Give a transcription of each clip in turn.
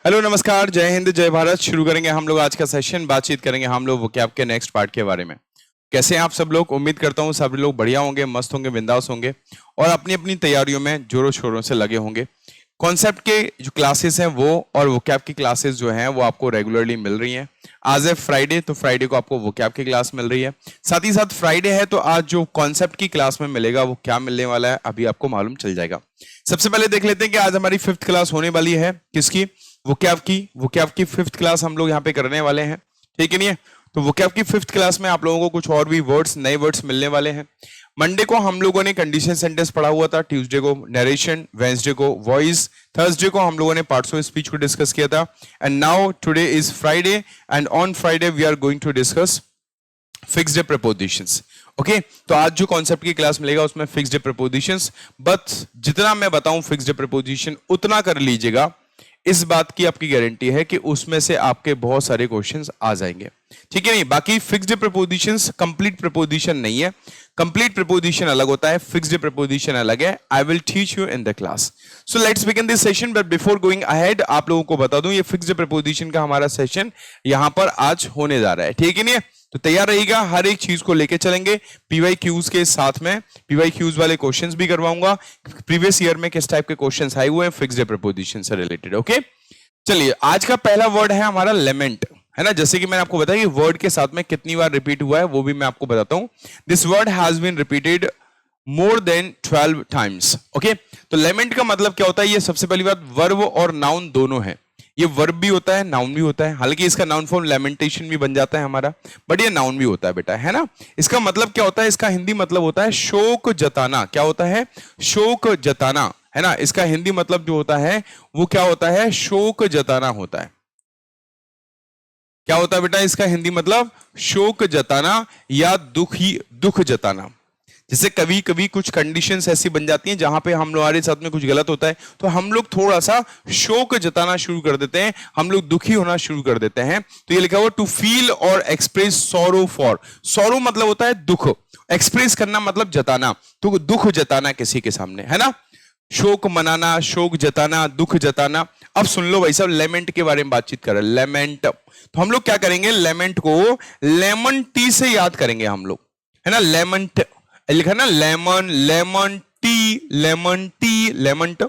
Hello नमस्कार, जय हिंद जय भारत। शुरू करेंगे हम लोग आज का सेशन। बातचीत करेंगे हम लोग वोकैब के नेक्स्ट पार्ट के बारे में। कैसे हैं आप सब लोग? उम्मीद करता हूँ सब लोग बढ़िया होंगे, मस्त होंगे, बिंदास होंगे और अपनी अपनी तैयारियों में जोरों शोरों से लगे होंगे। कॉन्सेप्ट के जो क्लासेस हैं वो और वोकैब की क्लासेस जो हैं वो आपको रेगुलरली मिल रही हैं। आज है फ्राइडे, तो फ्राइडे को आपको वोकैब की क्लास मिल रही है। साथ ही साथ फ्राइडे है तो आज जो कॉन्सेप्ट की क्लास में मिलेगा वो क्या मिलने वाला है अभी आपको मालूम चल जाएगा। सबसे पहले देख लेते हैं कि आज हमारी 5th क्लास होने वाली है किसकी? वोकैब की 5th क्लास हम लोग यहाँ पे करने वाले हैं, ठीक है नहीं है? तो वोकैब की 5th क्लास में आप लोगों को कुछ और भी वर्ड्स, नए वर्ड्स मिलने वाले हैं। मंडे को हम लोगों ने कंडीशन सेंटेंस पढ़ा हुआ था, ट्यूसडे को नरेशन, वेंसडे को वॉइस, थर्सडे को हम लोगों ने पार्ट्स ऑफ स्पीच को डिस्कस किया था। And now today is Friday and on Friday we are going to discuss fixed prepositions. Okay, तो आज जो कॉन्सेप्ट की क्लास मिलेगा उसमें फिक्स्ड प्रीपोजिशंस, बट जितना मैं बताऊं फिक्स्ड प्रीपोजिशन उतना कर लीजिएगा। इस बात की आपकी गारंटी है कि उसमें से आपके बहुत सारे क्वेश्चंस आ जाएंगे, ठीक है नहीं? बाकी फिक्स्ड प्रीपोजिशंस कंप्लीट प्रीपोजिशन नहीं है। कंप्लीट प्रीपोजिशन अलग होता है, फिक्स्ड प्रीपोजिशन अलग है। I will teach you in the class. So let's begin this session, but before going ahead आप लोगों को बता दूं ये फिक्स्ड प्रीपोजिशन का हमारा सेशन यहां पर आज होने जा रहा है, ठीक है नहीं? तो तैयार रहिएगा, हर एक चीज को लेके चलेंगे पीवाई क्यूज के साथ में। पीवाई क्यूज वाले क्वेश्चंस भी करवाऊंगा, प्रीवियस ईयर में किस टाइप के क्वेश्चंस आए हुए हैं फिक्स्ड प्रीपोजिशन से रिलेटेड। ओके, चलिए आज का पहला वर्ड है हमारा लेमेंट, है ना? जैसे कि मैंने आपको बताया कि वर्ड के साथ में कितनी बार रिपीट हुआ है वो भी मैं आपको बताता हूं। This word has been repeated more than 12 times. Okay, तो लेमेंट का मतलब क्या होता है? ये सबसे पहली बात वर्ब और नाउन दोनों है। ये वर्ब भी होता है, नाउन भी होता है। हालांकि इसका नाउन फॉर्म लेमेंटेशन भी बन जाता है हमारा, बट ये नाउन भी होता है बेटा, है ना? इसका मतलब क्या होता है? इसका हिंदी मतलब होता है शोक जताना। क्या होता है? शोक जताना, है ना? इसका हिंदी मतलब जो होता है वो क्या होता है? शोक जताना होता है। क्या होता है बेटा इसका हिंदी मतलब? शोक जताना या दुख जताना। जैसे कभी कभी कुछ कंडीशंस ऐसी बन जाती हैं जहां पे हमारे साथ में कुछ गलत होता है तो हम लोग थोड़ा सा शोक जताना शुरू कर देते हैं, हम लोग दुखी होना शुरू कर देते हैं। तो ये लिखा हुआ टू फील और एक्सप्रेस सॉरो फॉर। सॉरो मतलब होता है दुख, एक्सप्रेस करना मतलब जताना, तो दुख जताना किसी के सामने, है ना? शोक मनाना, शोक जताना, दुख जताना। अब सुन लो भाई साहब, लेमेंट के बारे में बातचीत कर रहे हैं। लेमेंट, तो हम लोग क्या करेंगे? लेमेंट को लेमन टी से याद करेंगे हम लोग, है ना? लेमंट लिखा ना, lemon, lemon tea, lemon tea, लेमंट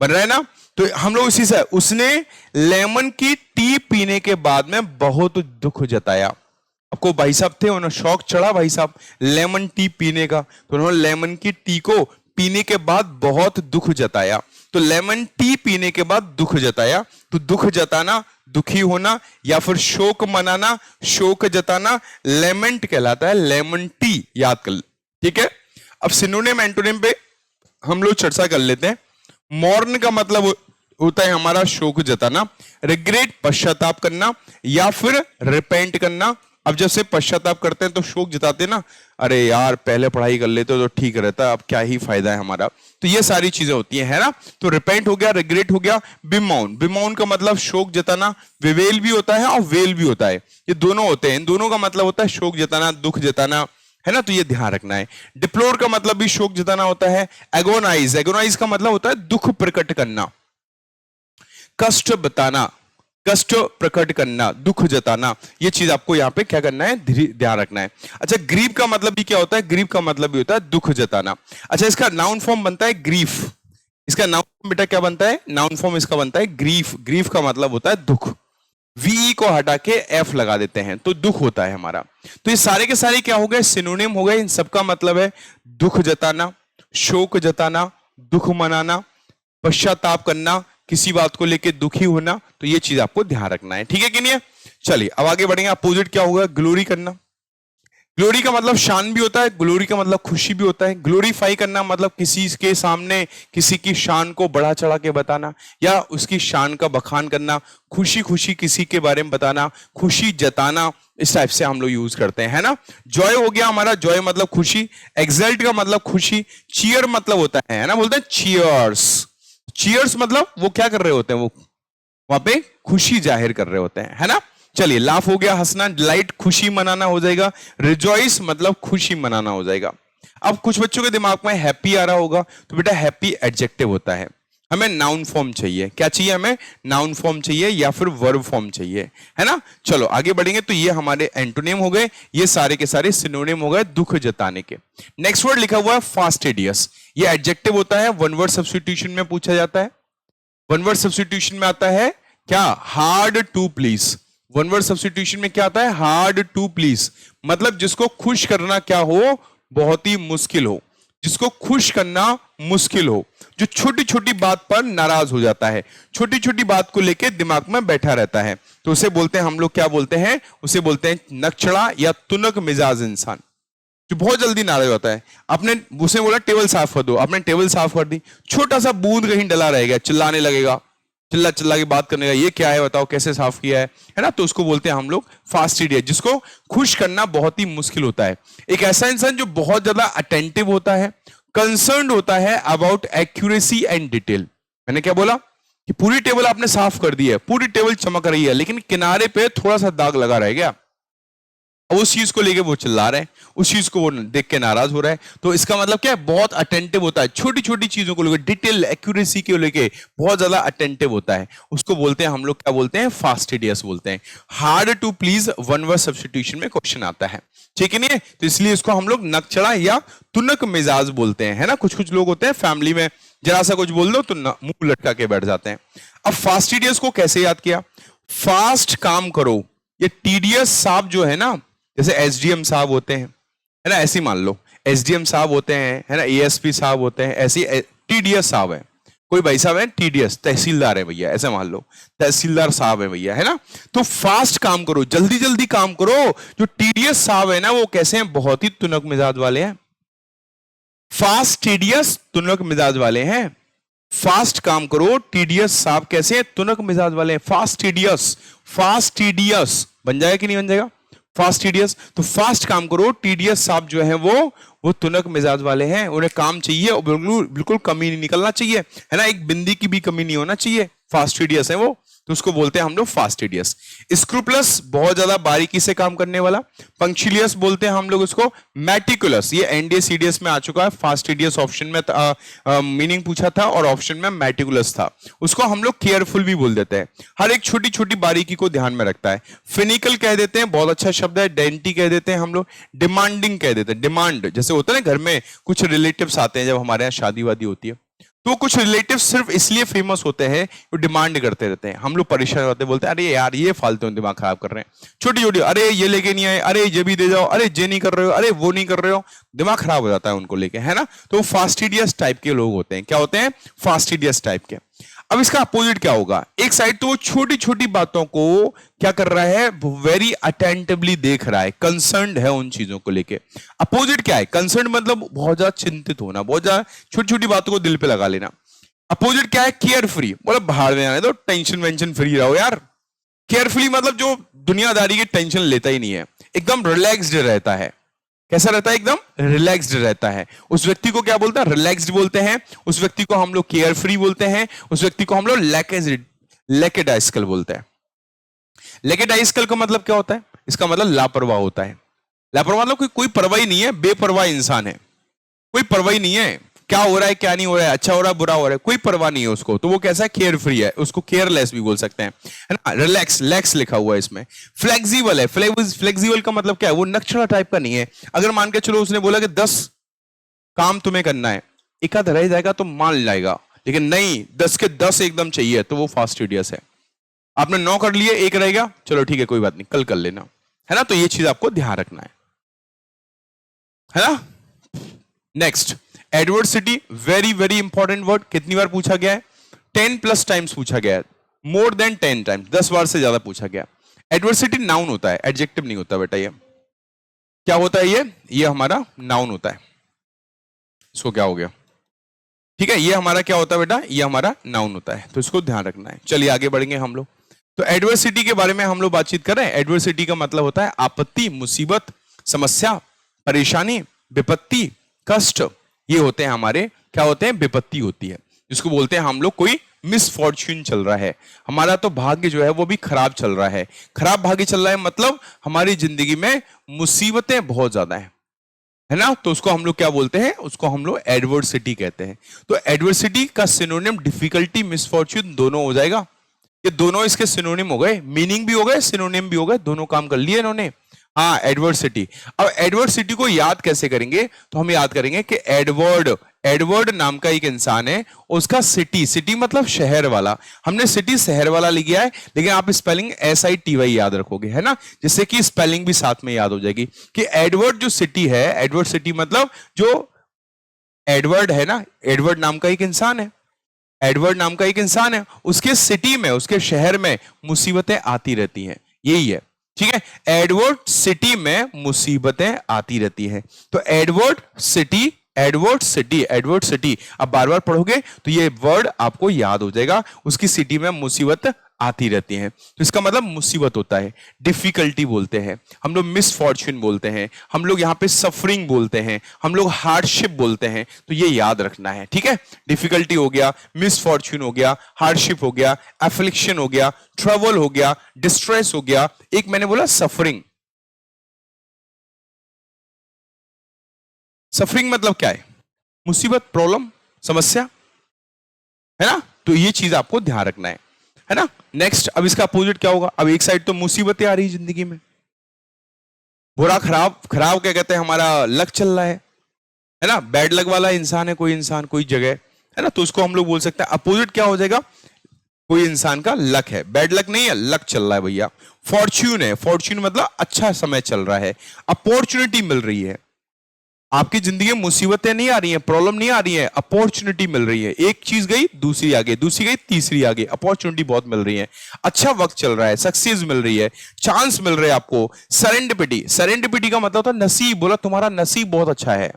बन रहा है ना? तो हम लोग उसी से, उसने लेमन की टी पीने के बाद में बहुत दुख जताया। आपको भाई साहब थे, उन्हें शौक चढ़ा भाई साहब लेमन टी पीने का, तो उन्होंने लेमन की टी को पीने के बाद बहुत दुख जताया। तो लेमन टी पीने के बाद दुख जताया, तो दुख जताना, दुखी होना, या फिर शोक मनाना, शोक जताना लेमेंट कहलाता है। लेमन टी याद कर, ठीक है? अब सिनोनिम एंटोनिम पे हम लोग चर्चा कर लेते हैं। मॉर्न का मतलब होता है हमारा शोक जताना, रिग्रेट पश्चाताप करना, या फिर रिपेंट करना। अब जैसे पश्चाताप करते हैं तो शोक जताते ना, अरे यार पहले पढ़ाई कर लेते तो ठीक रहता, अब क्या ही फायदा है हमारा। तो ये सारी चीजें होती हैं, है ना? तो रिपेंट हो गया, रिग्रेट हो गया। बिमौन, बिमौन का मतलब शोक जताना, विवेल भी होता है और वेल भी होता है, ये दोनों होते हैं। इन दोनों का मतलब होता है शोक जताना, दुख जताना, है ना? तो ये ध्यान रखना है। डिप्लोर का मतलब भी शोक जताना होता है। एगोनाइज, एगोनाइज का मतलब होता है दुख प्रकट करना, कष्ट बताना, कष्ट प्रकट करना, दुख जताना। ये चीज आपको यहां पे क्या करना है? ध्यान रखना है। अच्छा, ग्रीव का मतलब भी क्या होता है? ग्रीव का मतलब भी होता है दुख जताना। अच्छा, इसका नाउन फॉर्म बनता है ग्रीफ। इसका नाउन फॉर्म बेटा क्या बनता है? नाउन फॉर्म इसका बनता है ग्रीफ। ग्रीफ का मतलब होता है दुख। वी को हटा के एफ लगा देते हैं तो दुख होता है हमारा। तो ये सारे के सारे क्या हो गए? सिनोनिम हो गए। इन सबका मतलब है दुख जताना, शोक जताना, दुख मनाना, पश्चाताप करना, किसी बात को लेके दुखी होना। तो ये चीज आपको ध्यान रखना है, ठीक है कि नहीं है? चलिए अब आगे बढ़ेंगे। अपोजिट क्या होगा? ग्लोरी करना। ग्लोरी का मतलब शान भी होता है, ग्लोरी का मतलब खुशी भी होता है। ग्लोरीफाई करना मतलब किसी के सामने किसी की शान को बढ़ा चढ़ा के बताना या उसकी शान का बखान करना, खुशी खुशी किसी के बारे में बताना, खुशी जताना, इस टाइप से हम लोग यूज करते हैं, है ना? जॉय हो गया हमारा, जॉय मतलब खुशी। एक्सल्ट का मतलब खुशी। चीयर मतलब होता है ना, बोलते हैं चीयर्स। चीयर्स मतलब वो क्या कर रहे होते हैं? वो वहां पे खुशी जाहिर कर रहे होते हैं, है ना? चलिए, लाफ हो गया हंसना, डिलाइट खुशी मनाना हो जाएगा, रिजॉइस मतलब खुशी मनाना हो जाएगा। अब कुछ बच्चों के दिमाग में हैप्पी आ रहा होगा, तो बेटा हैप्पी एडजेक्टिव होता है। हमें नाउन फॉर्म चाहिए। क्या चाहिए हमें? नाउन फॉर्म चाहिए या फिर वर्ब फॉर्म चाहिए, है ना। चलो आगे बढ़ेंगे। तो ये हमारे एंटोनिम हो गए, ये सारे के सारे सिनोनिम हो गए दुख जताने के। नेक्स्ट वर्ड लिखा हुआ है फास्टिडियस। ये एडजेक्टिव होता है, वन वर्ड सब्स्टिट्यूशन में पूछा जाता है। वन वर्ड सब्स्टिट्यूशन में आता है क्या? Hard to please. One word substitution में क्या आता है? हार्ड टू प्लीज, मतलब जिसको खुश करना क्या हो? बहुत ही मुश्किल हो, जिसको खुश करना मुश्किल हो, जो छोटी छोटी बात पर नाराज हो जाता है, छोटी छोटी बात को लेके दिमाग में बैठा रहता है, तो उसे बोलते हैं हम लोग, क्या बोलते हैं? उसे बोलते हैं नकचड़ा या तुनक मिजाज इंसान, जो बहुत जल्दी नाराज होता है। आपने उसे बोला टेबल साफ कर दो, आपने टेबल साफ कर दी, छोटा सा बूंद कहीं डला रह गया, चिल्लाने लगेगा, चिल्ला चिल्ला के बात करने का, ये क्या है बताओ, कैसे साफ किया है ना। तो उसको बोलते हैं हम लोग फास्टिडियस, जिसको खुश करना बहुत ही मुश्किल होता है। एक ऐसा इंसान जो बहुत ज्यादा अटेंटिव होता है, कंसर्न्ड होता है अबाउट एक्यूरेसी एंड डिटेल। मैंने क्या बोला कि पूरी टेबल आपने साफ कर दी है, पूरी टेबल चमक रही है, लेकिन किनारे पे थोड़ा सा दाग लगा रह गया, उस चीज को लेके वो चिल्ला रहे हैं, उस चीज को वो देख के नाराज हो रहा है। तो इसका मतलब क्या है? बहुत अटेंटिव होता है, छोटी छोटी चीजों को लेकर, डिटेल एक्यूरेसी को लेके बहुत ज्यादा अटेंटिव होता है। उसको बोलते हैं हम लोग, क्या बोलते हैं? फास्टिडियस बोलते हैं। Hard to please one word substitution में क्वेश्चन आता है, ठीक है नहीं? तो इसलिए इसको हम लोग नकचड़ा या तुनक मिजाज बोलते हैं, है ना। कुछ कुछ लोग होते हैं फैमिली में, जरा सा कुछ बोल दो तो मुंह लटका के बैठ जाते हैं। अब फास्टिडियस को कैसे याद किया? फास्ट काम करो। ये टीडियस साहब जो है ना, जैसे एसडीएम साहब होते हैं, है ना, ऐसे मान लो एसडीएम साहब होते हैं, है ना, एएसपी साहब होते हैं, ऐसे टीडीएस साहब है, कोई भाई साहब है टीडीएस, तहसीलदार है भैया, ऐसे मान लो तहसीलदार साहब है भैया, है ना। तो फास्ट काम करो, जल्दी जल्दी काम करो। जो टीडीएस साहब है ना, वो कैसे हैं? बहुत ही तुनक मिजाज वाले हैं। फास्ट टीडीएस तुनक मिजाज वाले हैं। फास्ट काम करो, टीडीएस साहब कैसे हैं? तुनक मिजाज वाले हैं। फास्ट टीडीएस बन जाएगा कि नहीं बन जाएगा? फास्टिडियस। तो फास्ट काम करो, टीडीएस साहब जो है वो तुनक मिजाज वाले हैं, उन्हें काम चाहिए और बिल्कुल बिल्कुल कमी नहीं निकलना चाहिए, है ना, एक बिंदी की भी कमी नहीं होना चाहिए। फास्टिडियस है वो, तो उसको बोलते हैं हम लोग फास्टिडियस। स्क्रूपलस, बहुत ज्यादा बारीकी से काम करने वाला। पंक्चुलियस बोलते हैं हम लोग उसको। मैटिकुलस, ये एनडीए सीडीएस में आ चुका है। फास्टिडियस ऑप्शन में मीनिंग पूछा था और ऑप्शन में मैटिकुलस था। उसको हम लोग केयरफुल भी बोल देते हैं, हर एक छोटी छोटी बारीकी को ध्यान में रखता है। फिनिकल कह देते हैं, बहुत अच्छा शब्द है। डेंटी कह देते हैं हम लोग। डिमांडिंग कह देते हैं, डिमांड, जैसे होता है ना घर में कुछ रिलेटिव्स आते हैं जब हमारे यहाँ शादी वादी होती है, तो कुछ रिलेटिव सिर्फ इसलिए फेमस होते हैं, वो डिमांड करते रहते हैं। हम लोग परेशान होते हैं, बोलते हैं अरे यार ये फालतू दिमाग खराब कर रहे हैं, छोटी छोटी, अरे ये लेके नहीं आए, अरे ये भी दे जाओ, अरे ये नहीं कर रहे हो, अरे वो नहीं कर रहे हो, दिमाग खराब हो जाता है उनको लेके, है ना। तो फास्टिडियस टाइप के लोग होते हैं। क्या होते हैं? फास्टिडियस टाइप के। अब इसका अपोजिट क्या होगा? एक साइड तो वो छोटी छोटी बातों को क्या कर रहा है? वेरी अटेंटिवली देख रहा है, कंसर्न्ड है उन चीजों को लेके। अपोजिट क्या है? कंसर्न्ड मतलब बहुत ज्यादा चिंतित होना, बहुत ज्यादा छोटी छोटी बातों को दिल पे लगा लेना। अपोजिट क्या है? केयर फ्री, मतलब बाहर में आने दो, टेंशन वेंशन फ्री रहो यार। केयरफुली मतलब जो दुनियादारी की टेंशन लेता ही नहीं है, एकदम रिलैक्स्ड रहता है। कैसा रहता है? एकदम रिलैक्स्ड रहता है। उस व्यक्ति को क्या बोलते हैं? रिलैक्स्ड बोलते हैं। उस व्यक्ति को हम लोग केयर फ्री बोलते हैं। उस व्यक्ति को हम लोग लेकेडाइस्कल बोलते हैं। लेकेडाइस्कल का मतलब क्या होता है? इसका मतलब लापरवाह होता है। लापरवाह मतलब कोई परवाही नहीं है, बेपरवाह इंसान है, कोई परवाही नहीं है, क्या हो रहा है क्या नहीं हो रहा है, अच्छा हो रहा है बुरा हो रहा है, कोई परवाह नहीं है उसको, तो वो कैसा है? केयर फ्री है। उसको केयरलेस भी बोल सकते हैं, है ना। रिलैक्स, लैक्स लिखा हुआ है इसमें। फ्लेक्सिबल है। फ्लेक्सिबल का मतलब क्या है? वो नक्शा टाइप का नहीं है। अगर मान के चलो उसने बोला कि 10 काम तुम्हें करना है, एक आध रह जाएगा तो मान जाएगा, लेकिन नहीं 10 के 10 एकदम चाहिए, तो वो फास्टिडियस है। आपने 9 कर लिए, एक रहेगा, चलो ठीक है कोई बात नहीं, कल कर लेना, है ना। तो ये चीज आपको ध्यान रखना है ना। Next, adversity, very very important word. कितनी बार पूछा गया है? 10+ टाइम्स पूछा गया है, मोर देन 10 टाइम्स, 10 बार से ज्यादा पूछा गया। एडवर्सिटी नाउन होता है, एडजेक्टिव नहीं होता बेटा। ये क्या होता है? ये हमारा नाउन होता है। इसको क्या हो गया? ठीक है, ये हमारा क्या होता है बेटा? ये हमारा नाउन होता है, तो इसको ध्यान रखना है। चलिए आगे बढ़ेंगे हम लोग। तो एडवर्सिटी के बारे में हम लोग बातचीत कर रहे हैं। एडवर्सिटी का मतलब होता है आपत्ति, मुसीबत, समस्या, परेशानी, विपत्ति, कष्ट। ये होते हैं हमारे, क्या होते हैं? विपत्ति होती है, जिसको बोलते हैं हम लोग कोई मिसफॉर्च्यून चल रहा है, हमारा तो भाग्य जो है वो भी खराब चल रहा है। खराब भाग्य चल रहा है मतलब हमारी जिंदगी में मुसीबतें बहुत ज्यादा है है ना, तो उसको हम लोग क्या बोलते हैं, उसको हम लोग एडवर्सिटी कहते हैं। तो एडवर्सिटी का सिनोनिम डिफिकल्टी, मिसफॉर्च्यून दोनों हो जाएगा। ये दोनों इसके सिनोनिम हो गए, मीनिंग भी हो गए, सिनोनिम भी हो गए, दोनों काम कर लिए इन्होंने। हाँ, एडवर्सिटी। अब एडवर्सिटी को याद कैसे करेंगे, तो हम याद करेंगे कि एडवर्ड, एडवर्ड नाम का एक इंसान है, उसका सिटी, सिटी मतलब शहर वाला, हमने सिटी शहर वाला लिख गया है, लेकिन आप स्पेलिंग SITY याद रखोगे, है ना, जिससे कि स्पेलिंग भी साथ में याद हो जाएगी कि एडवर्ड जो सिटी है, एडवर्ड सिटी मतलब जो एडवर्ड है ना, एडवर्ड नाम का एक इंसान है, एडवर्ड नाम का एक इंसान है, उसके सिटी में, उसके शहर में मुसीबतें आती रहती हैं, यही है, ठीक है। एडवर्ड सिटी में मुसीबतें आती रहती हैं, तो Edward city, Edward city, Edward city, अब बार बार पढ़ोगे तो ये वर्ड आपको याद हो जाएगा, उसकी सिटी में मुसीबत आती रहती हैं, तो इसका मतलब मुसीबत होता है, डिफिकल्टी बोलते हैं हम लोग, मिसफॉर्च्यून बोलते हैं हम लोग, यहाँ पे सफरिंग बोलते हैं हम लोग, हार्डशिप बोलते हैं, तो ये याद रखना है, ठीक है। डिफिकल्टी हो गया, मिसफॉर्च्यून हो गया, हार्डशिप हो गया, एफ्लिक्शन हो गया, ट्रबल हो गया, डिस्ट्रेस हो गया, एक मैंने बोला सफरिंग। सफरिंग मतलब क्या है, मुसीबत, प्रॉब्लम, समस्या, है ना, तो ये चीज आपको ध्यान रखना है ना। नेक्स्ट, अब इसका अपोजिट क्या होगा, अब एक साइड तो मुसीबतें आ रही है जिंदगी में, बुरा, खराब, खराब क्या कहते हैं, हमारा लक चल रहा है ना, बैड लक वाला इंसान है कोई इंसान कोई जगह, है ना, तो उसको हम लोग बोल सकते हैं अपोजिट क्या हो जाएगा, कोई इंसान का लक है, बैड लक नहीं है, लक चल रहा है भैया। फॉर्च्यून है, फॉर्च्यून मतलब अच्छा समय चल रहा है, अपॉर्चुनिटी मिल रही है, आपकी जिंदगी में मुसीबतें नहीं आ रही हैं, प्रॉब्लम नहीं आ रही है, अपॉर्चुनिटी मिल रही है, एक चीज गई दूसरी आगे, दूसरी गई तीसरी आगे, अपॉर्चुनिटी बहुत मिल रही है, अच्छा वक्त चल रहा है, सक्सेस मिल रही है, चांस मिल रहे हैं आपको, सरेंडिपिटी, सरेंडिपिटी का मतलब होता है नसीब, बोला तुम्हारा नसीब बहुत अच्छा है,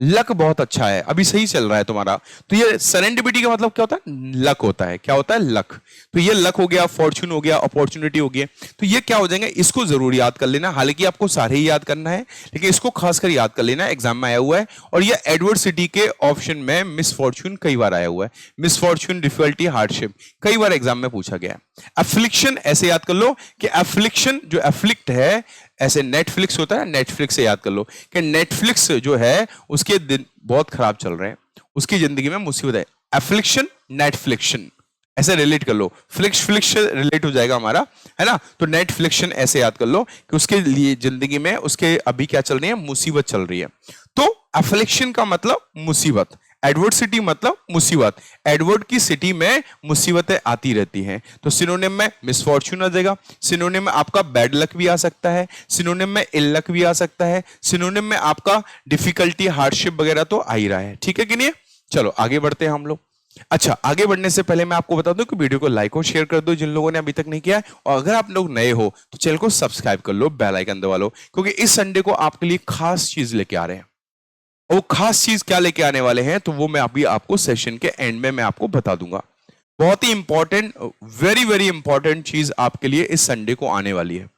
लक बहुत अच्छा है, अभी सही चल रहा है तुम्हारा, तो ये सरेंडिपिटी का मतलब क्या होता है, लक होता है, क्या होता है, लक। तो ये लक हो गया, फॉर्च्यून हो गया, अपॉर्चुनिटी हो गया, तो ये क्या हो जाएंगे, इसको जरूर याद कर लेना, हालांकि आपको सारे ही याद करना है, लेकिन इसको खासकर याद कर लेना, एग्जाम में आया हुआ है, और ये एडवर्सिटी के ऑप्शन में मिसफॉर्च्यून कई बार आया हुआ है, मिसफॉर्च्यून, डिफिकल्टी, हार्डशिप कई बार एग्जाम में पूछा गया है। एफ्लिक्शन ऐसे याद कर लो कि एफ्लिक्शन जो एफ्लिक्ट है, ऐसे नेटफ्लिक्स होता है, नेटफ्लिक्स से याद कर लो कि नेटफ्लिक्स जो है उसके दिन बहुत खराब चल रहे हैं, उसकी जिंदगी में मुसीबत है, एफ्लिक्शन, नेटफ्लिक्शन ऐसे रिलेट कर लो, फ्लिक्स फ्लिक्स रिलेट हो जाएगा हमारा, है ना, तो नेटफ्लिक्शन ऐसे याद कर लो कि उसके लिए जिंदगी में उसके अभी क्या चल रही है, मुसीबत चल रही है, तो एफ्लिक्शन का मतलब मुसीबत, एडवर्सिटी मतलब मुसीबत, एडवर्ड की सिटी में मुसीबतें आती रहती हैं, तो सिनोनिम में मिसफॉर्च्यून आ जाएगा, सिनोनिम में आपका बैड लक भी आ सकता है, सिनोनिम में इल लक भी आ सकता है, सिनोनिम में आपका डिफिकल्टी, हार्डशिप वगैरह तो आ ही रहा है, ठीक है कि नहीं। चलो आगे बढ़ते हैं हम लोग। अच्छा, आगे बढ़ने से पहले मैं आपको बता दूं कि वीडियो को लाइक और शेयर कर दो जिन लोगों ने अभी तक नहीं किया है, और अगर आप लोग नए हो तो चैनल को सब्सक्राइब कर लो, बेल आइकन दबा लो, क्योंकि इस संडे को आपके लिए खास चीज लेके आ रहे हैं, वो खास चीज क्या लेके आने वाले हैं तो वो मैं अभी आपको सेशन के एंड में मैं आपको बता दूंगा, बहुत ही इंपॉर्टेंट, वेरी वेरी इंपॉर्टेंट चीज आपके लिए इस संडे को आने वाली है।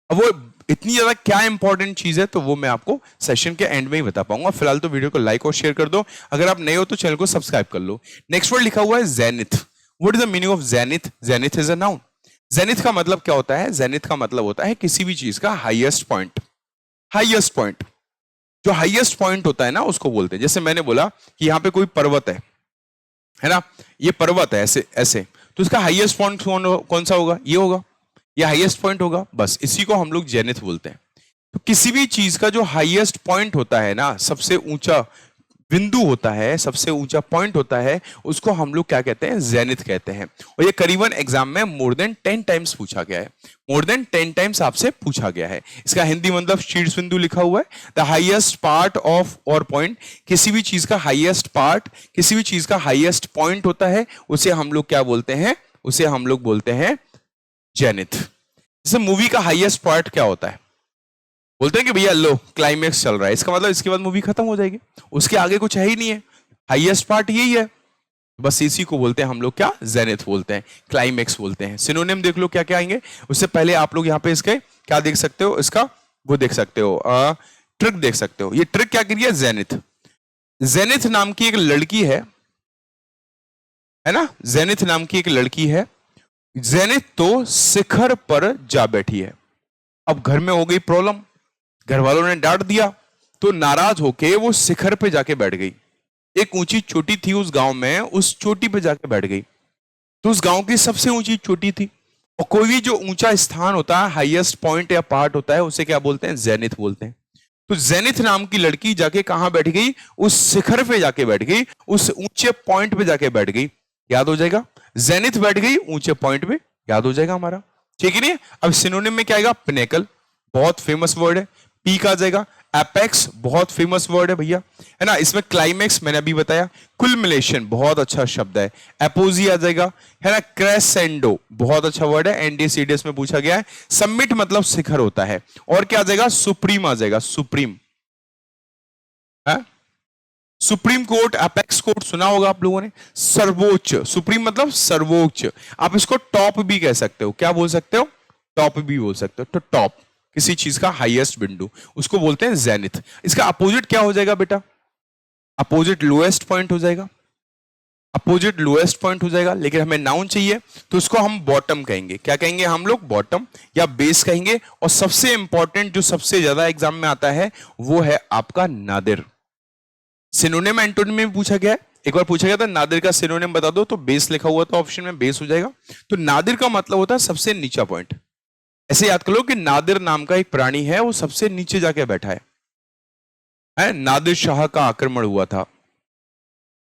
अब वो इतनी ज्यादा क्या इंपॉर्टेंट चीज है तो वो मैं आपको सेशन के एंड में ही बता पाऊंगा, फिलहाल तो वीडियो को लाइक और शेयर कर दो, अगर आप नए हो तो चैनल को सब्सक्राइब कर लो। नेक्स्ट वर्ड लिखा हुआ है zenith. What is the meaning of zenith, zenith is a noun, zenith का मतलब क्या होता है, जेनिथ का मतलब होता है किसी भी चीज का हाईएस्ट पॉइंट, हाईएस्ट पॉइंट, जो हाईएस्ट पॉइंट होता है ना उसको बोलते हैं, जैसे मैंने बोला कि यहाँ पे कोई पर्वत है ना, ये पर्वत है ऐसे ऐसे, तो इसका हाईएस्ट पॉइंट कौन सा होगा, ये होगा, ये हाईएस्ट पॉइंट होगा, बस इसी को हम लोग जेनिथ बोलते हैं। तो किसी भी चीज का जो हाईएस्ट पॉइंट होता है ना, सबसे ऊंचा बिंदु होता है, सबसे ऊंचा पॉइंट होता है, उसको हम लोग क्या कहते हैं, जेनिथ कहते हैं, और ये करीबन एग्जाम में मोर देन 10 टाइम्स पूछा गया है, मोर देन 10 टाइम्स आपसे पूछा गया है। इसका हिंदी मतलब शीर्ष बिंदु लिखा हुआ है, द हाईएस्ट पार्ट ऑफ और पॉइंट, किसी भी चीज का हाईएस्ट पार्ट, किसी भी चीज का हाईएस्ट पॉइंट होता है, उसे हम लोग क्या बोलते हैं, उसे हम लोग बोलते हैं जेनिथ। जैसे मूवी का हाईएस्ट पार्ट क्या होता है, बोलते हैं कि भैया लो क्लाइमेक्स चल रहा है, इसका मतलब इसके बाद मूवी खत्म हो जाएगी, उसके आगे कुछ है ही नहीं है, हाईएस्ट पार्ट यही है, बस इसी को बोलते हैं हम लोग क्या, जेनिथ बोलते हैं, क्लाइमेक्स बोलते हैं। सिनोनिम देख लो क्या क्या आएंगे, उससे पहले आप लोग यहाँ पे इसके क्या देख सकते हो, इसका वो देख सकते हो, ट्रिक देख सकते हो, ये ट्रिक क्या करिए, जेनिथ, जेनिथ नाम की एक लड़की है ना, जेनिथ नाम की एक लड़की है, जेनिथ तो शिखर पर जा बैठी है, अब घर में हो गई प्रॉब्लम, घर वालों ने डांट दिया, तो नाराज होके वो शिखर पे जाके बैठ गई। एक ऊंची चोटी थी उस गांव में, उस चोटी पे जाके बैठ गई। तो उस गांव की सबसे ऊंची चोटी थी, और कोई भी जो ऊंचा स्थान होता है, हाईएस्ट पॉइंट या पार्ट होता है, उसे क्या बोलते हैं? जेनिथ बोलते हैं। तो जेनिथ नाम की लड़की जाके कहां बैठ गई? उस शिखर पे जाके बैठ गई, उस ऊंचे पॉइंट पे जाके बैठ गई। याद हो जाएगा, जेनिथ बैठ गई ऊंचे पॉइंट पे, याद हो जाएगा हमारा, ठीक है नहीं? अब सिनोनिम में क्या आएगा? पिनेकल, बहुत फेमस वर्ड है। पीक आ जाएगा। एपेक्स, बहुत फेमस वर्ड है भैया, है ना? इसमें क्लाइमेक्स मैंने अभी बताया। कुलमिनेशन, बहुत अच्छा शब्द है। एपोजी आ जाएगा, है ना? क्रेसेंडो, बहुत अच्छा वर्ड है, एनडीसीडीएस में पूछा गया है। समिट मतलब शिखर होता है। और क्या आ जाएगा? सुप्रीम आ जाएगा, सुप्रीम है। सुप्रीम कोर्ट, अपेक्स कोर्ट सुना होगा आप लोगों ने। सर्वोच्च, सुप्रीम मतलब सर्वोच्च। आप इसको टॉप भी कह सकते हो। क्या बोल सकते हो? टॉप भी बोल सकते हो। तो टॉप, किसी चीज का हाईएस्ट बिंदु, उसको बोलते हैं जेनिथ। इसका अपोजिट क्या हो जाएगा बेटा? अपोजिट लोएस्ट पॉइंट हो जाएगा। अपोजिट लोएस्ट पॉइंट हो जाएगा। लेकिन हमें नाउन चाहिए, तो उसको हम बॉटम कहेंगे। क्या कहेंगे हम लोग? बॉटम या बेस कहेंगे। और सबसे इंपॉर्टेंट, जो सबसे ज्यादा एग्जाम में आता है, वो है आपका नादिर। सिनोनिम एंटोनिम में पूछा गया है। एक बार पूछा गया था नादिर का सिनोनिम बता दो, तो बेस लिखा हुआ था ऑप्शन में, बेस हो जाएगा। तो नादिर का मतलब होता है सबसे नीचा पॉइंट। ऐसे याद कर लो कि नादिर नाम का एक प्राणी है, वो सबसे नीचे जाके बैठा है? नादिर शाह का आक्रमण हुआ था।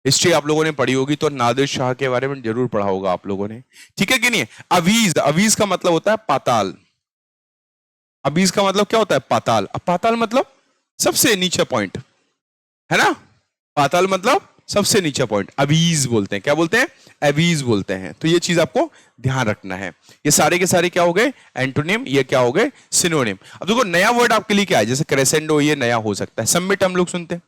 हिस्ट्री आप लोगों ने पढ़ी होगी, तो नादिर शाह के बारे में जरूर पढ़ा होगा आप लोगों ने, ठीक है कि नहीं? अवीज, अवीज का मतलब होता है पाताल। अवीज का मतलब क्या होता है? पाताल। अब पाताल मतलब सबसे नीचे पॉइंट, है ना? पाताल मतलब सबसे नीचा पॉइंट, अवीज बोलते हैं। क्या बोलते हैं? अवीज बोलते हैं। तो ये चीज आपको ध्यान रखना है। ये सारे के सारे क्या हो गए? एंटोनिम। ये क्या हो गए? सिनोनिम। अब देखो नया वर्ड आपके लिए क्या है? जैसे क्रेसेंडो, ये नया हो सकता है। समिट हम लोग सुनते हैं,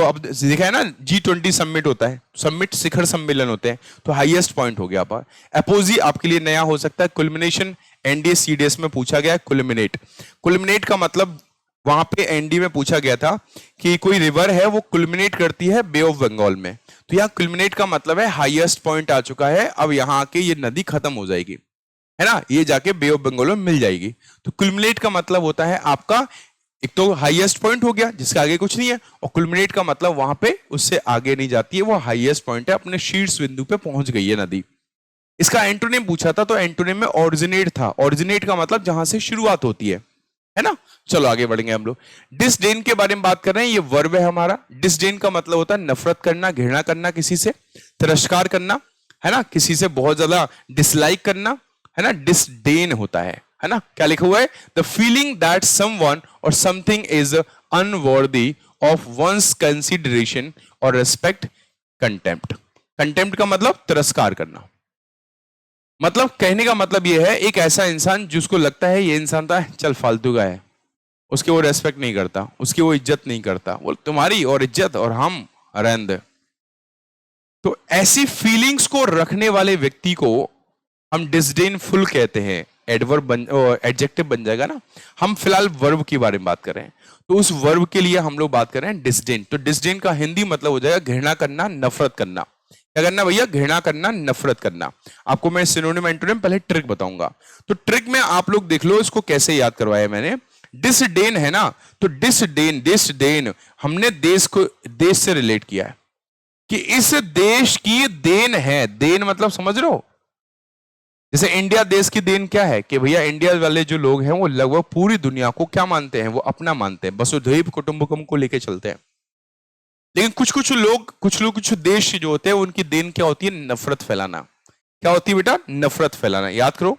अब देखा है ना, G20 समिट होता है, समिट शिखर सम्मेलन होते हैं, तो हाईएस्ट पॉइंट हो गया आपका। एपोजी आपके लिए नया हो सकता है। कुलमिनेशन, एनडीए सीडीएस में पूछा गया है। कुलमिनेट, कुलमिनेट का मतलब वहां पे एनडी में पूछा गया था कि कोई रिवर है, वो कुलमिनेट करती है बे ऑफ बंगाल में। तो यहाँ कुलमिनेट का मतलब है हाईएस्ट पॉइंट आ चुका है, अब यहाँ आके ये नदी खत्म हो जाएगी, है ना? ये जाके बे ऑफ बंगाल में मिल जाएगी। तो कुलमिनेट का मतलब होता है आपका, एक तो हाईएस्ट पॉइंट हो गया जिसके आगे कुछ नहीं है, और कुलमिनेट का मतलब वहां पे उससे आगे नहीं जाती है, वो हाईएस्ट पॉइंट है, अपने शीर्ष बिंदु पे पहुंच गई है नदी। इसका एंटोनिम पूछा था, तो एंटोनिम में ऑरिजिनेट था। ऑरिजिनेट का मतलब जहां से शुरुआत होती है ना? चलो आगे बढ़ेंगे हम लोग। डिसडेन के बारे में बात कर रहे हैं, ये वर्ब है हमारा। डिसडेन का मतलब होता है नफरत करना, घृणा करना किसी से, तिरस्कार करना, है ना? किसी से बहुत ज्यादा डिसलाइक करना, है ना? डिसडेन होता है ना? क्या लिखा हुआ है? The feeling that someone or something is unworthy of one's consideration or respect. Contempt, contempt का मतलब तिरस्कार करना। मतलब कहने का मतलब यह है, एक ऐसा इंसान जिसको लगता है ये इंसान था चल फालतू का है, उसके वो रेस्पेक्ट नहीं करता, उसकी वो इज्जत नहीं करता, वो तुम्हारी और इज्जत और हम रहने दे। तो ऐसी फीलिंग्स को रखने वाले व्यक्ति को हम डिसडेनफुल कहते हैं। एडवर्ब एडजेक्टिव बन जाएगा ना। हम फिलहाल वर्ब की बारे में बात कर रहे हैं, तो उस वर्ब के लिए हम लोग बात कर रहे हैं डिसडेन। तो डिसडेन का हिंदी मतलब हो जाएगा घृणा करना, नफरत करना। क्या करना भैया? घृणा करना, नफरत करना। आपको मैं सिनोनिम एंटोनिम पहले ट्रिक बताऊंगा। तो ट्रिक में आप लोग देख लो इसको कैसे याद करवाया मैंने। डिसडेन है ना, तो डिसडेन, डिसडेन हमने देश को, देश से रिलेट किया है कि इस देश की देन है। देन मतलब समझ रहे हो? जैसे इंडिया देश की देन क्या है कि भैया इंडिया वाले जो लोग हैं वो लगभग पूरी दुनिया को क्या मानते हैं? वो अपना मानते हैं, वसुधैव कुटुंबकम को लेके चलते हैं। लेकिन कुछ देश जो होते हैं उनकी देन क्या होती है? नफरत फैलाना। क्या होती है बेटा? नफरत फैलाना। याद करो।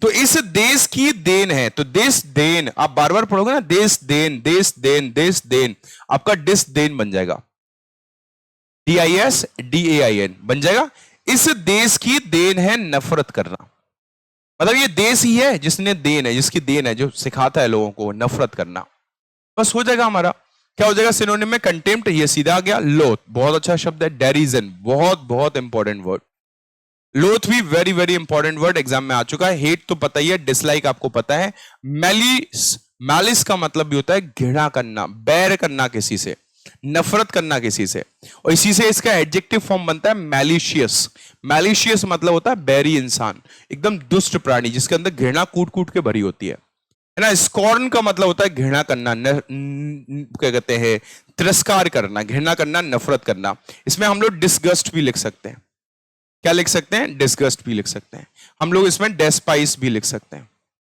तो इस देश की देन है, तो देश देन आप बार बार पढ़ोगे ना, देश देन, देश देन, देश देन, आपका डिस देन बन जाएगा। DISDAIN बन जाएगा। इस देश की देन है नफरत करना। मतलब ये देश ही है जिसने देन है, जिसकी देन है, जो सिखाता है लोगों को नफरत करना। बस हो जाएगा हमारा। क्या हो जाएगा सिनोनिम में? कंटेम्प्ट, ये सीधा आ गया। लोथ, बहुत अच्छा शब्द है। डेरिजन, बहुत बहुत इंपॉर्टेंट वर्ड। लोथ भी very very important word, exam में आ चुका है। हेट तो पता ही है, डिसलाइक आपको पता है। मैलिस, मैलिस का मतलब भी होता है घृणा करना, बैर करना किसी से, नफरत करना किसी से। और इसी से इसका एडजेक्टिव फॉर्म बनता है मैलिशियस। मैलिशियस मतलब होता है बैरी इंसान, एकदम दुष्ट प्राणी जिसके अंदर घृणा कूट कूट के भरी होती है। है ना। स्कॉर्न का मतलब होता है घृणा करना, क्या कहते हैं, तिरस्कार करना, घृणा करना, नफरत करना। इसमें हम लोग डिसगस्ट भी लिख सकते हैं। क्या लिख सकते हैं? डिसगस्ट भी लिख सकते हैं हम लोग। इसमें डेस्पाइस भी लिख सकते हैं।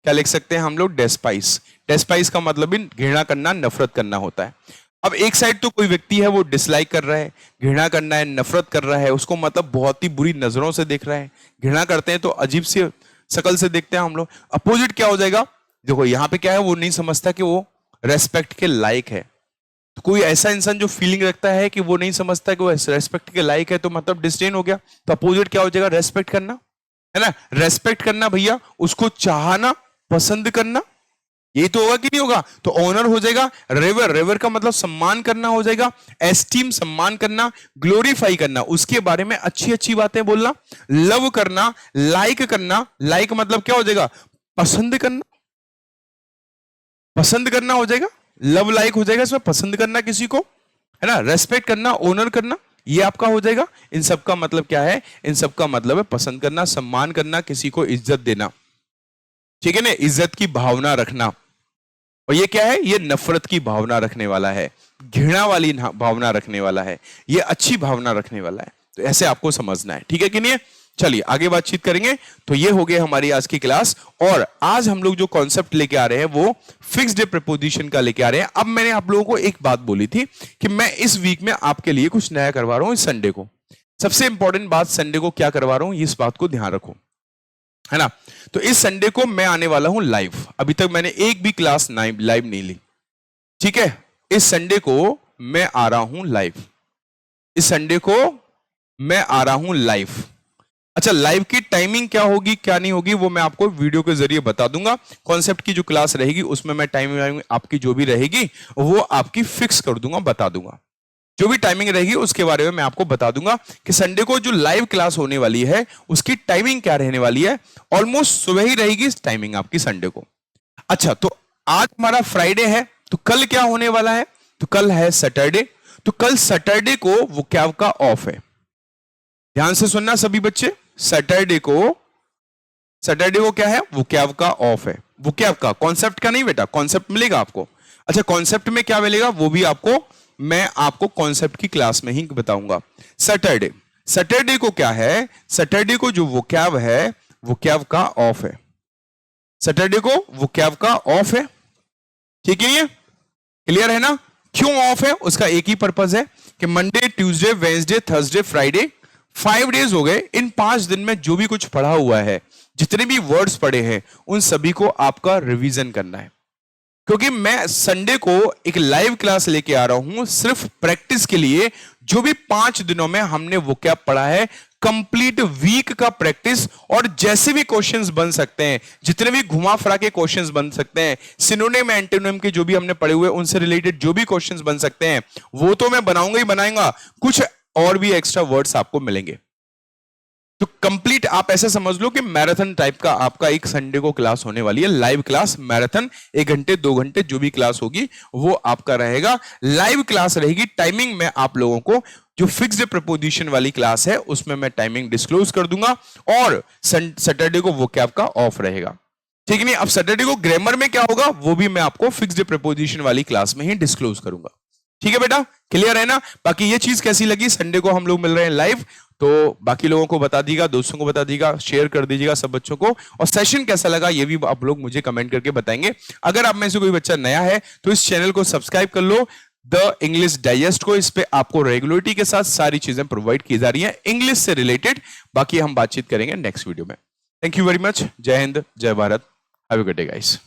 क्या लिख सकते हैं हम लोग? डेस्पाइस। डेस्पाइस का मतलब भी घृणा करना, नफरत करना होता है। अब एक साइड तो कोई व्यक्ति है वो डिसलाइक कर रहा है, घृणा करना है, नफरत कर रहा है, उसको मतलब बहुत ही बुरी नजरों से देख रहा है। घृणा करते हैं तो अजीब सी शकल से देखते हैं हम लोग। अपोजिट क्या हो जाएगा? देखो यहां पे क्या है, वो नहीं समझता कि वो रेस्पेक्ट के लायक है। तो कोई ऐसा इंसान जो फीलिंग रखता है कि वो नहीं समझता कि वो रेस्पेक्ट के लायक है, तो मतलब डिस्डेन हो गया। तो अपोजिट क्या हो जाएगा? रेस्पेक्ट करना, है ना। रेस्पेक्ट करना भैया, उसको चाहना, पसंद करना, यही तो होगा कि नहीं होगा? तो ऑनर हो जाएगा। रेवर, रेवर का मतलब सम्मान करना हो जाएगा। एस्टीम, सम्मान करना। ग्लोरीफाई करना, उसके बारे में अच्छी अच्छी बातें बोलना। लव करना, लाइक करना, लाइक मतलब क्या हो जाएगा? पसंद करना, पसंद करना हो जाएगा। लव लाइक हो जाएगा इसमें, पसंद करना किसी को, है ना। रेस्पेक्ट करना, ऑनर करना, ये आपका हो जाएगा। इन सब का मतलब क्या है? इन सब का मतलब है पसंद करना, सम्मान करना, किसी को इज्जत देना, ठीक है ना, इज्जत की भावना रखना। और ये क्या है? ये नफरत की भावना रखने वाला है, घृणा वाली भावना रखने वाला है, ये अच्छी भावना रखने वाला है। तो ऐसे आपको समझना है, ठीक है कि नहीं? चलिए आगे बातचीत करेंगे। तो ये हो गई हमारी आज की क्लास। और आज हम लोग जो कॉन्सेप्ट लेके आ रहे हैं वो फिक्स्ड प्रीपोजिशन का लेके आ रहे हैं। अब मैंने आप लोगों को एक बात बोली थी कि मैं इस वीक में आपके लिए कुछ नया करवा रहा हूं, इस संडे को। सबसे इंपॉर्टेंट बात, संडे को क्या करवा रहा हूं, इस बात को ध्यान रखो, है ना। तो इस संडे को मैं आने वाला हूं लाइव। अभी तक मैंने एक भी क्लास लाइव नहीं ली, ठीक है। इस संडे को मैं आ रहा हूं लाइव। इस संडे को मैं आ रहा हूं लाइव। अच्छा, लाइव की टाइमिंग क्या होगी, क्या नहीं होगी, वो मैं आपको वीडियो के जरिए बता दूंगा। कॉन्सेप्ट की जो क्लास रहेगी उसमें मैं टाइमिंग आपकी जो भी रहेगी वो आपकी फिक्स कर दूंगा, बता दूंगा। जो भी टाइमिंग रहेगी उसके बारे में मैं आपको बता दूंगा कि संडे को जो लाइव क्लास होने वाली है उसकी टाइमिंग क्या रहने वाली है। ऑलमोस्ट सुबह ही रहेगी टाइमिंग आपकी संडे को। अच्छा, तो आज हमारा फ्राइडे है, तो कल क्या होने वाला है? तो कल है सैटरडे। तो कल सैटरडे को वोकैब का ऑफ है। ध्यान से सुनना सभी बच्चे, सैटरडे को क्या है? वोकैब का ऑफ है। वोकैब का, कॉन्सेप्ट का नहीं बेटा, कॉन्सेप्ट मिलेगा आपको। अच्छा, कॉन्सेप्ट में क्या मिलेगा वो भी आपको मैं आपको कॉन्सेप्ट की क्लास में ही बताऊंगा। सैटरडे को क्या है? सैटरडे को जो वोकैब है, वोकैब का ऑफ है। सैटरडे को वोकैब का ऑफ है, ठीक है। ये क्लियर है ना? क्यों ऑफ है? उसका एक ही पर्पज है कि Monday, Tuesday, Wednesday, Thursday, Friday, 5 days हो गए। इन 5 दिन में जो भी कुछ पढ़ा हुआ है, जितने भी वर्ड्स पढ़े हैं, उन सभी को आपका रिवीजन करना है। क्योंकि मैं संडे को एक लाइव क्लास लेके आ रहा हूं सिर्फ प्रैक्टिस के लिए। जो भी 5 दिनों में हमने वोकैब पढ़ा है, कंप्लीट वीक का प्रैक्टिस, और जैसे भी क्वेश्चंस बन सकते हैं, जितने भी घुमा फिरा के क्वेश्चंस बन सकते हैं, सिनोनिम एंटोनिम के जो भी हमने पढ़े हुए उनसे रिलेटेड जो भी क्वेश्चंस बन सकते हैं, वो तो मैं बनाऊंगा ही बनाऊंगा। कुछ और भी एक्स्ट्रा वर्ड्स आपको मिलेंगे। तो कंप्लीट आप ऐसा समझ लो कि मैराथन टाइप का आपका एक संडे को क्लास होने वाली है, लाइव क्लास, मैराथन। 1 घंटे 2 घंटे जो भी क्लास होगी वो आपका रहेगा, लाइव क्लास रहेगी। टाइमिंग में आप लोगों को जो फिक्स्ड प्रीपोजिशन वाली क्लास है उसमें मैं टाइमिंग डिस्क्लोज कर दूंगा। और सैटरडे को वोकैब का ऑफ रहेगा, ठीक है। नहीं, अब सैटरडे को ग्रामर में क्या होगा वो भी मैं आपको फिक्स्ड प्रीपोजिशन वाली क्लास में ही डिस्क्लोज करूंगा, ठीक है बेटा। क्लियर है ना? बाकी ये चीज कैसी लगी, संडे को हम लोग मिल रहे हैं लाइव, तो बाकी लोगों को बता दीजिएगा, दोस्तों को बता दीजिएगा, शेयर कर दीजिएगा सब बच्चों को। और सेशन कैसा लगा ये भी आप लोग मुझे कमेंट करके बताएंगे। अगर आप में से कोई बच्चा नया है तो इस चैनल को सब्सक्राइब कर लो, द इंग्लिश डाइजेस्ट को। इस पे आपको रेगुलरिटी के साथ सारी चीजें प्रोवाइड की जा रही हैं इंग्लिश से रिलेटेड। बाकी हम बातचीत करेंगे नेक्स्ट वीडियो में। Thank you very much. जय हिंद, जय Bharat, have a good day guys.